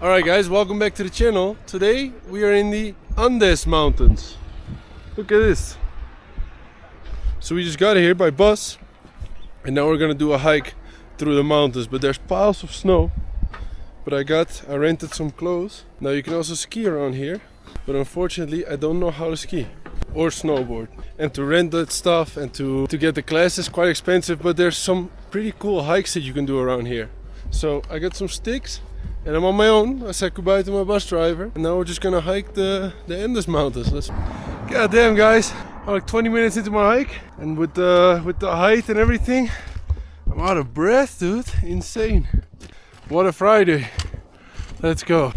Alright guys, welcome back to the channel. Today we are in the Andes Mountains. Look at this. So we just got here by bus and now we're gonna do a hike through the mountains, but there's piles of snow. But I rented some clothes. Now you can also ski around here, but unfortunately I don't know how to ski or snowboard. And to rent that stuff and to get the class is quite expensive, but there's some pretty cool hikes that you can do around here. So I got some sticks and I'm on my own. I said goodbye to my bus driver and now we're just gonna hike the Andes Mountains. God damn guys, I'm like 20 minutes into my hike and with the height and everything, I'm out of breath, dude. Insane. What a Friday. Let's go.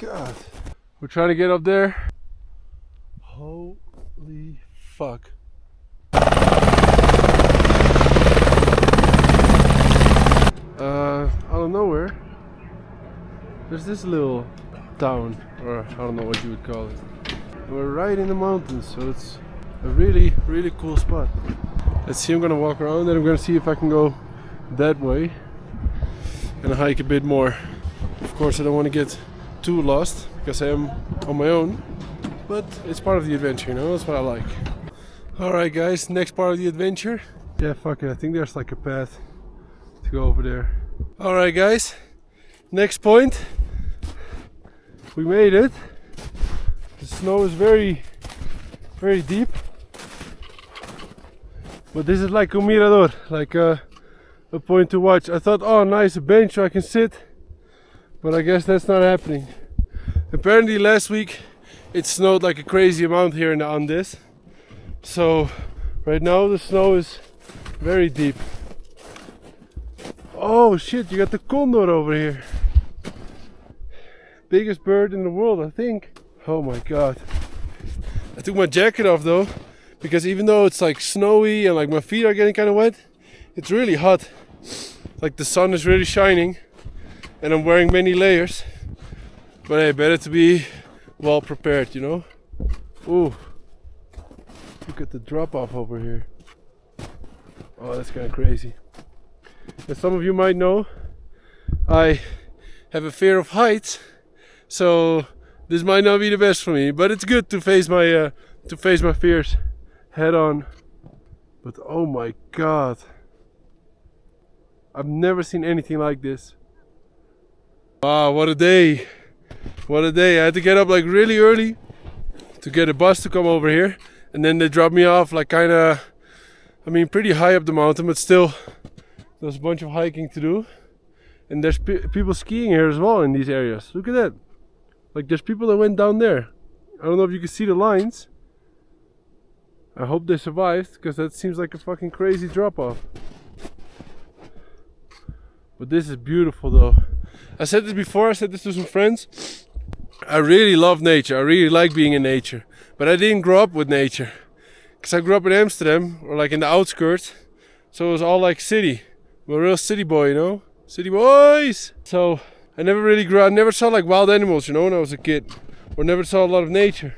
God. We're trying to get up there. Holy fuck. Out of nowhere, there's this little town, or I don't know what you would call it. And we're right in the mountains, so it's a really cool spot. Let's see, I'm gonna walk around and I'm gonna see if I can go that way and hike a bit more. Of course I don't want to get too lost because I am on my own, but it's part of the adventure, you know, that's what I like. Alright guys, next part of the adventure. Yeah, fuck it, I think there's like a path to go over there. Alright guys, next point. We made it. The snow is very deep. But this is like un mirador, like a point to watch. I thought, oh nice, a bench so I can sit. But I guess that's not happening. Apparently last week it snowed like a crazy amount here in the Andes. So right now the snow is very deep. Oh shit, you got the condor over here. Biggest bird in the world, I think. Oh my god. I took my jacket off though, because even though it's like snowy and like my feet are getting kind of wet, it's really hot. Like the sun is really shining and I'm wearing many layers. But hey, better to be well prepared, you know? Ooh. Look at the drop off over here. Oh, that's kind of crazy. As some of you might know, I have a fear of heights, so this might not be the best for me, but it's good to face my fears head on. But oh my god, I've never seen anything like this. Wow, what a day. What a day. I had to get up like really early to get a bus to come over here, and then they dropped me off like kinda, I mean pretty high up the mountain, but still there's a bunch of hiking to do. And there's people skiing here as well in these areas. Look at that. Like there's people that went down there. I don't know if you can see the lines. I hope they survived, because that seems like a fucking crazy drop off. But this is beautiful though. I said this before, I said this to some friends. I really love nature, I really like being in nature. But I didn't grow up with nature. Because I grew up in Amsterdam, or like in the outskirts. So it was all like city. I'm a real city boy, you know? City boys! So I never really grew up, I never saw like wild animals, you know, when I was a kid. Or never saw a lot of nature.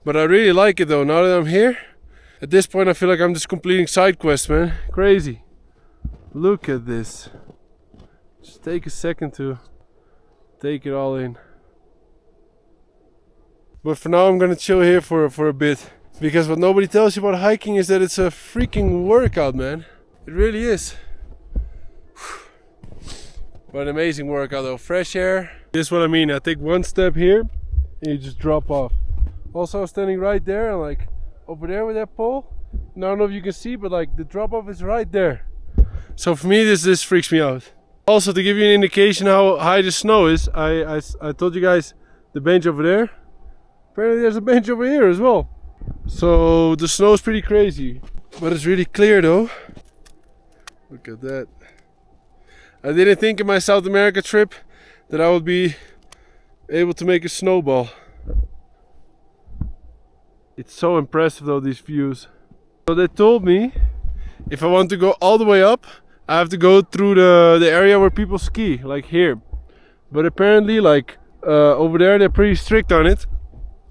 But I really like it though, now that I'm here. At this point I feel like I'm just completing side quests, man. Crazy. Look at this. Just take a second to take it all in. But for now I'm gonna chill here for a bit. Because what nobody tells you about hiking is that it's a freaking workout, man. It really is. But an amazing workout though. Fresh air. This is what I mean. I take one step here and you just drop off. Also I was standing right there and like over there with that pole. And I don't know if you can see, but like the drop off is right there. So for me this freaks me out. Also, to give you an indication how high the snow is, I told you guys the bench over there. Apparently there's a bench over here as well. So the snow is pretty crazy. But it's really clear though. Look at that. I didn't think in my South America trip that I would be able to make a snowball. It's so impressive though, these views. So they told me if I want to go all the way up, I have to go through the area where people ski, like here. But apparently like over there they're pretty strict on it,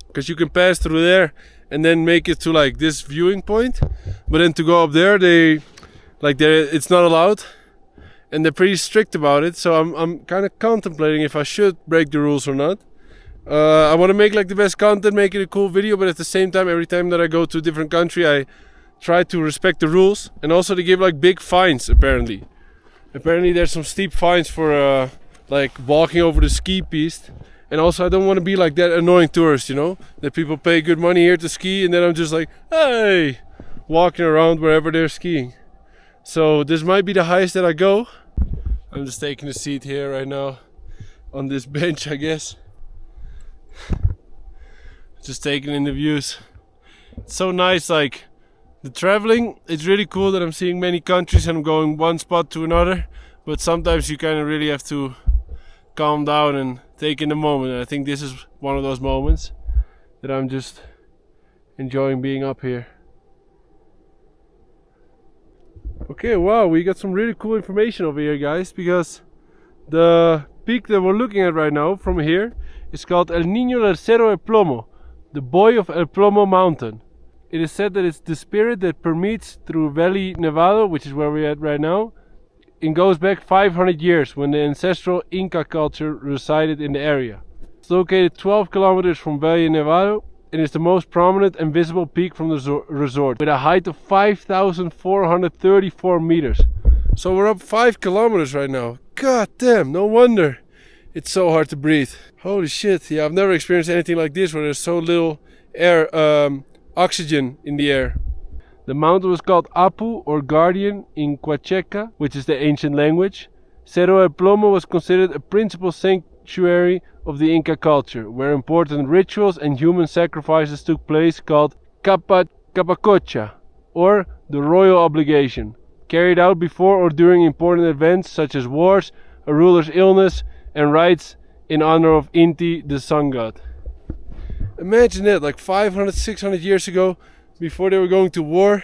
because you can pass through there and then make it to like this viewing point. But then to go up there they like it's not allowed, and they're pretty strict about it. So I'm kind of contemplating if I should break the rules or not. I want to make like the best content, make it a cool video, but at the same time, every time that I go to a different country, I try to respect the rules, and also they give like big fines. Apparently there's some steep fines for like walking over the ski piste. And also I don't want to be like that annoying tourist, you know, that people pay good money here to ski and then I'm just like, hey, walking around wherever they're skiing. So this might be the highest that I go. I'm just taking a seat here right now on this bench, I guess. Just taking in the views. It's so nice, like the traveling, it's really cool that I'm seeing many countries and I'm going one spot to another, but sometimes you kind of really have to calm down and take in the moment. And I think this is one of those moments that I'm just enjoying being up here. Okay, wow, we got some really cool information over here, guys, because the peak that we're looking at right now from here is called El Niño del Cerro de Plomo, the boy of El Plomo mountain. It is said that it's the spirit that permeates through Valle Nevado, which is where we're at right now. It goes back 500 years when the ancestral Inca culture resided in the area. It's located 12 kilometers from Valle Nevado and is the most prominent and visible peak from the resort, with a height of 5,434 meters. So we're up 5 kilometers right now. God damn, no wonder it's so hard to breathe. Holy shit, yeah, I've never experienced anything like this where there's so little air, oxygen in the air. The mountain was called Apu, or guardian, in Quacheca, which is the ancient language. Cerro de Plomo was considered a principal sanctuary of the Inca culture, where important rituals and human sacrifices took place, called Capacocha, or the royal obligation, carried out before or during important events such as wars, a ruler's illness, and rites in honor of Inti, the sun god. Imagine that, like 500, 600 years ago, before they were going to war,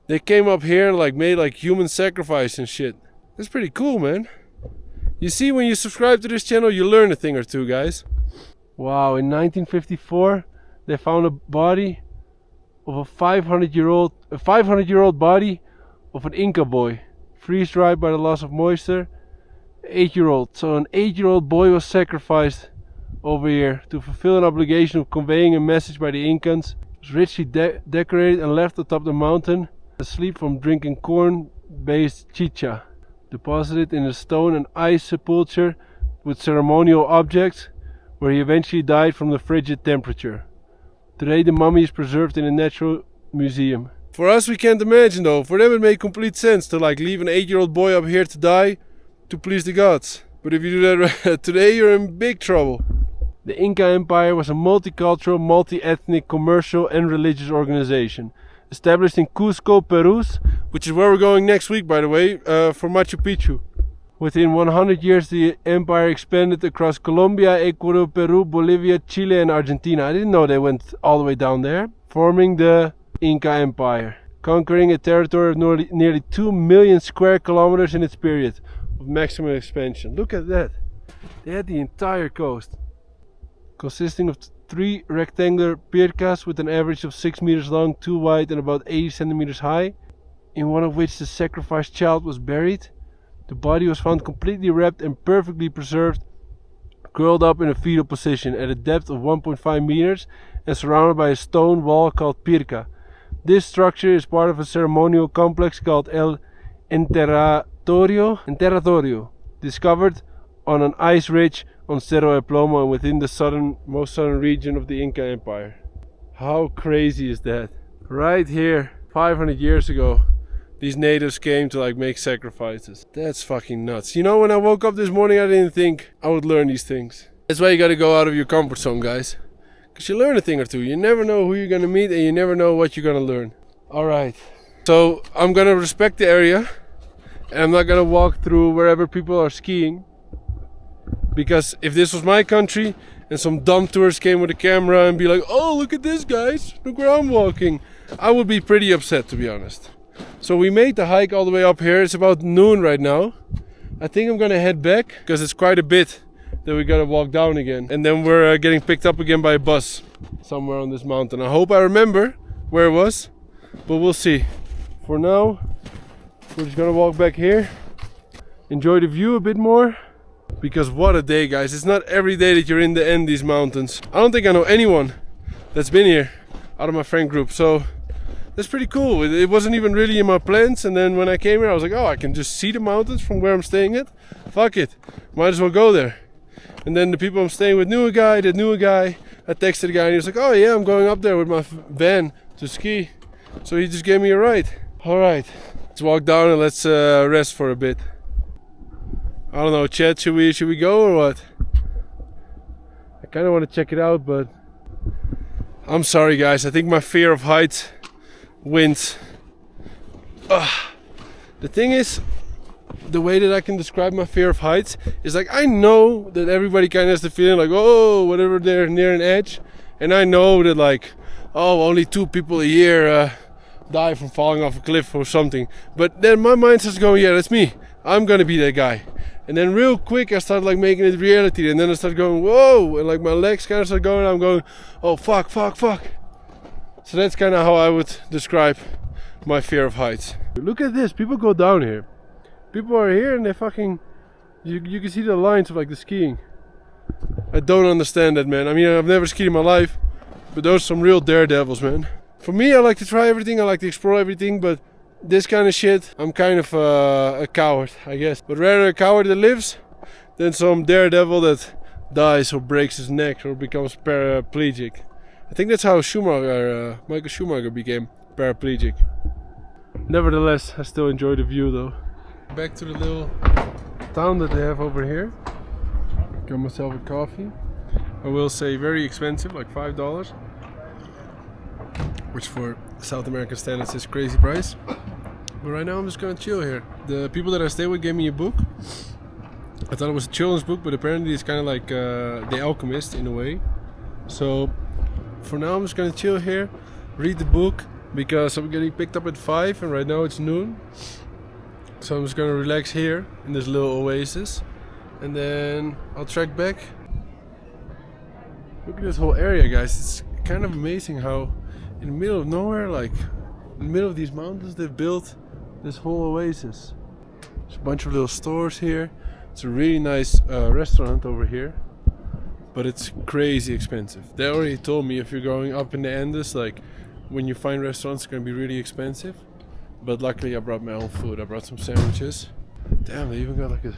they came up here and like made like human sacrifice and shit. That's pretty cool, man. You see, when you subscribe to this channel, you learn a thing or two, guys. Wow, in 1954, they found a body of a 500-year-old body of an Inca boy, freeze-dried by the loss of moisture. 8-year-old. So an 8-year-old boy was sacrificed over here to fulfill an obligation of conveying a message by the Incans. Was richly decorated and left atop the mountain, asleep from drinking corn-based chicha, deposited in a stone and ice sepulchre with ceremonial objects, where he eventually died from the frigid temperature. Today the mummy is preserved in a natural museum. For us, we can't imagine though. For them it made complete sense to like leave an 8-year-old boy up here to die to please the gods. But if you do that today, you're in big trouble. The Inca Empire was a multicultural, multi-ethnic, commercial and religious organization, established in Cusco, Peru, which is where we're going next week, by the way, for Machu Picchu. Within 100 years, the empire expanded across Colombia, Ecuador, Peru, Bolivia, Chile and Argentina. I didn't know they went all the way down there, forming the Inca Empire, conquering a territory of nearly 2 million square kilometers in its period of maximum expansion. Look at that. They had the entire coast, consisting of 3 rectangular pircas with an average of 6 meters long, 2 wide and about 80 centimeters high, in one of which the sacrificed child was buried. The body was found completely wrapped and perfectly preserved, curled up in a fetal position at a depth of 1.5 meters and surrounded by a stone wall called pirca. This structure is part of a ceremonial complex called El Enterratorio, discovered on an ice ridge on Cerro de Plomo and within the most southern region of the Inca Empire. How crazy is that? Right here, 500 years ago, these natives came to like make sacrifices. That's fucking nuts. You know, when I woke up this morning, I didn't think I would learn these things. That's why you gotta go out of your comfort zone, guys. Because you learn a thing or two. You never know who you're gonna meet and you never know what you're gonna learn. Alright, so I'm gonna respect the area and I'm not gonna walk through wherever people are skiing. Because if this was my country and some dumb tourist came with a camera and be like, oh, look at this, guys, look where I'm walking, I would be pretty upset, to be honest. So we made the hike all the way up here. It's about noon right now. I think I'm gonna head back because it's quite a bit that we gotta walk down again. And then we're getting picked up again by a bus somewhere on this mountain. I hope I remember where it was, but we'll see. For now, We're just gonna walk back here, enjoy the view a bit more, because what a day, guys. It's not every day that you're in the Andes Mountains. I don't think I know anyone that's been here out of my friend group, so that's pretty cool. It wasn't even really in my plans, and then when I came here I was like, oh, I can just see the mountains from where I'm staying at. Fuck it, might as well go there. And then the people I'm staying with knew a guy that knew a guy. I texted the guy and he was like, oh yeah, I'm going up there with my van to ski. So he just gave me a ride. Alright, let's walk down and let's rest for a bit. I don't know, Chad, should we go or what? I kind of want to check it out, but I'm sorry guys, I think my fear of heights wins. The thing is, the way that I can describe my fear of heights is like, I know that everybody kind of has the feeling like, oh, whatever, they're near an edge. And I know that like, oh, only 2 people a year die from falling off a cliff or something. But then my mind starts going, yeah, that's me. I'm gonna be that guy. And then real quick I started like making it reality, and then I started going, whoa, and like my legs kind of started going, I'm going, oh fuck. So that's kind of how I would describe my fear of heights. Look at this, people go down here. People are here and they fucking, you can see the lines of like the skiing. I don't understand that, man. I mean, I've never skied in my life, but those are some real daredevils, man. For me, I like to try everything, I like to explore everything, but this kind of shit, I'm kind of a coward, I guess. But rather a coward that lives than some daredevil that dies or breaks his neck or becomes paraplegic. I think that's how Michael Schumacher became paraplegic. Nevertheless, I still enjoy the view though. Back to the little town that they have over here. Got myself a coffee. I will say very expensive, like $5, which for South American standards is crazy price. But right now I'm just gonna chill here. The people that I stay with gave me a book. I thought it was a children's book, but apparently it's kind of like The Alchemist in a way. So for now I'm just gonna chill here, read the book, because I'm getting picked up at 5 and right now it's noon. So I'm just gonna relax here in this little oasis, and then I'll trek back. Look at this whole area, guys. It's kind of amazing how in the middle of nowhere, like in the middle of these mountains, they've built this whole oasis. There's a bunch of little stores here. It's a really nice restaurant over here, but it's crazy expensive. They already told me if you're going up in the Andes, like when you find restaurants, it's gonna be really expensive. But luckily I brought my own food. I brought some sandwiches. Damn, they even got like a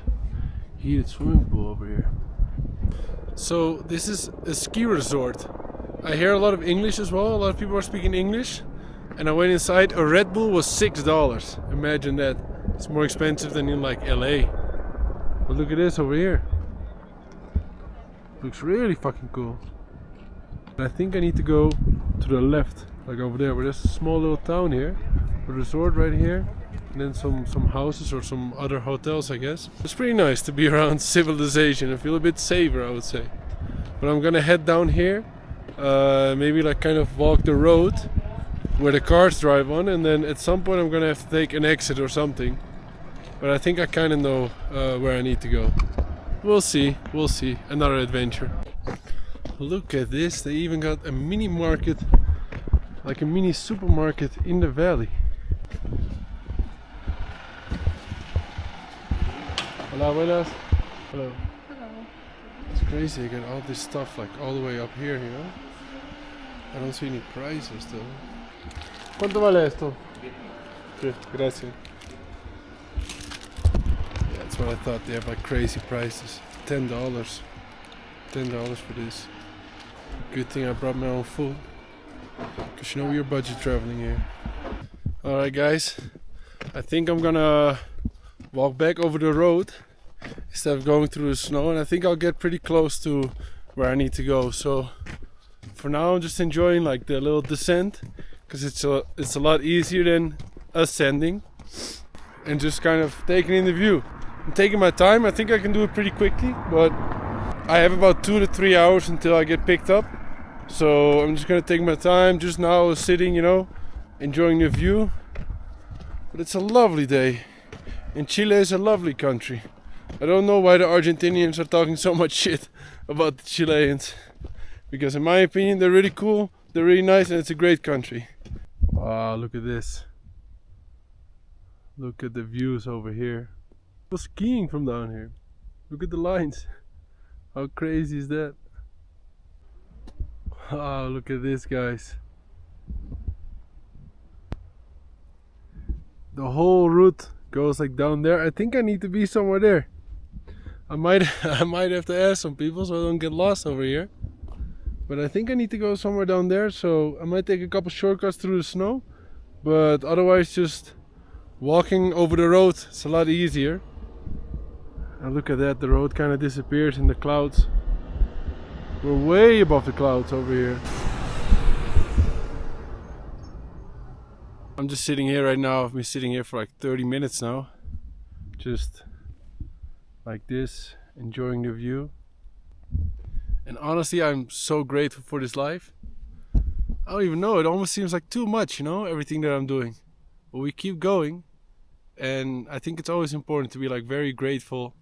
heated swimming pool over here. So this is a ski resort. I hear a lot of English as well. A lot of people are speaking English. And I went inside, a Red Bull was $6. Imagine that. It's more expensive than in like LA. But look at this over here. Looks really fucking cool. I think I need to go to the left, like over there, where there's a small little town here. A resort right here, and then some houses or some other hotels, I guess. It's pretty nice to be around civilization. I feel a bit safer, I would say. But I'm gonna head down here, maybe like kind of walk the road where the cars drive on, and then at some point I'm gonna have to take an exit or something. But I think I kind of know where I need to go. We'll see. Another adventure. Look at this, they even got a mini market, like a mini supermarket in the valley. Hola, buenas. Hello. Hello. It's crazy, you got all this stuff like all the way up here, you know? I don't see any prices though. ¿Cuánto vale esto? Sí, gracias. Yeah, that's what I thought, they have like crazy prices. $10. $10 for this. Good thing I brought my own food. Because you know you're budget traveling here. Alright guys, I think I'm gonna walk back over the road instead of going through the snow, and I think I'll get pretty close to where I need to go. So for now I'm just enjoying like the little descent, because it's a lot easier than ascending, and just kind of taking in the view. I'm taking my time. I think I can do it pretty quickly, but I have about 2 to 3 hours until I get picked up. So I'm just gonna take my time. Just now I was sitting, you know, enjoying the view. But it's a lovely day. And Chile is a lovely country. I don't know why the Argentinians are talking so much shit about the Chileans. Because in my opinion they're really cool, they're really nice, and it's a great country. Wow, look at this. Look at the views over here. Go skiing from down here. Look at the lines. How crazy is that? Wow, look at this, guys. The whole route goes like down there. I think I need to be somewhere there. I might have to ask some people so I don't get lost over here. But I think I need to go somewhere down there, so I might take a couple shortcuts through the snow. But otherwise just walking over the road, it's a lot easier. And look at that, the road kind of disappears in the clouds. We're way above the clouds over here. I'm just sitting here right now. I've been sitting here for like 30 minutes now. Just like this, enjoying the view. And honestly, I'm so grateful for this life. I don't even know, it almost seems like too much, you know, everything that I'm doing. But we keep going. And I think it's always important to be like very grateful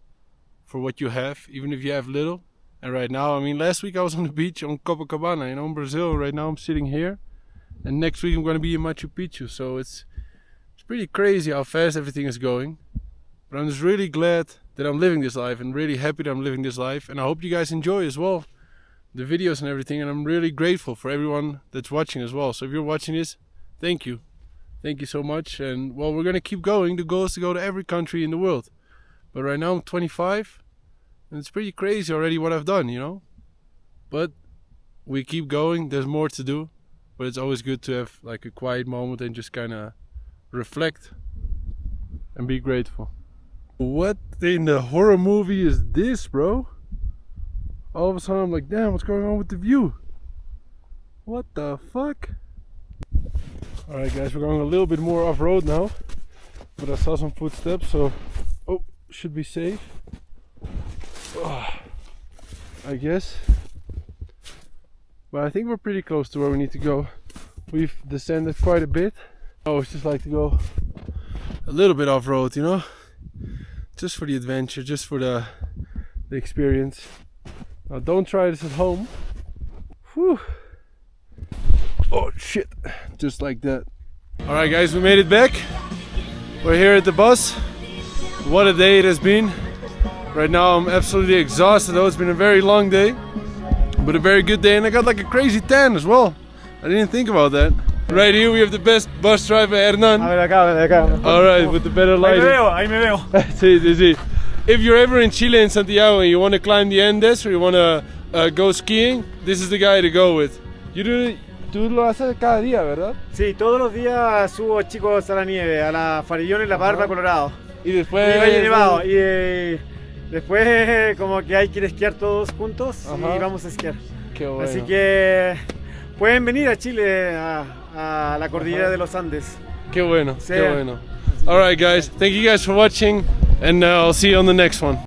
for what you have, even if you have little. And right now, I mean, last week I was on the beach on Copacabana, you know, in Brazil. Right now I'm sitting here. And next week I'm going to be in Machu Picchu. So it's pretty crazy how fast everything is going. But I'm just really glad that I'm living this life and really happy that I'm living this life. And I hope you guys enjoy as well the videos and everything. And I'm really grateful for everyone that's watching as well. So if you're watching this, thank you. Thank you so much. And well, we're going to keep going. The goal is to go to every country in the world. But right now I'm 25. And it's pretty crazy already what I've done, you know. But we keep going. There's more to do. But it's always good to have like a quiet moment and just kind of reflect and be grateful. What in the horror movie is this, bro? All of a sudden I'm like, damn, what's going on with the view? What the fuck? Alright guys, we're going a little bit more off-road now. But I saw some footsteps, so should be safe. I guess. But I think we're pretty close to where we need to go. We've descended quite a bit. I always just like to go a little bit off-road, you know? Just for the adventure, just for the experience. Now don't try this at home. Whew. Oh shit, just like that. Alright guys, we made it back. We're here at the bus. What a day it has been. Right now I'm absolutely exhausted though. It's been a very long day. But a very good day, and I got like a crazy tan as well. I didn't think about that. Right here we have the best bus driver, Hernan. Alright, with the better lighting. Ahí me veo. Sí. If you're ever in Chile, in Santiago, and you want to climb the Andes or you want to go skiing, this is the guy to go with. Tú lo haces cada día, ¿verdad? Sí, todos los días subo chicos a la nieve, a la Farellón y la Barba, Colorado. Y después... Y Valle Nevado. Y después como que hay que ir a esquiar todos juntos. Y vamos a esquiar. Qué bueno. Así que pueden venir a Chile, a la cordillera de los Andes. Qué bueno, qué bueno. Alright guys, thank you guys for watching, and I'll see you on the next one.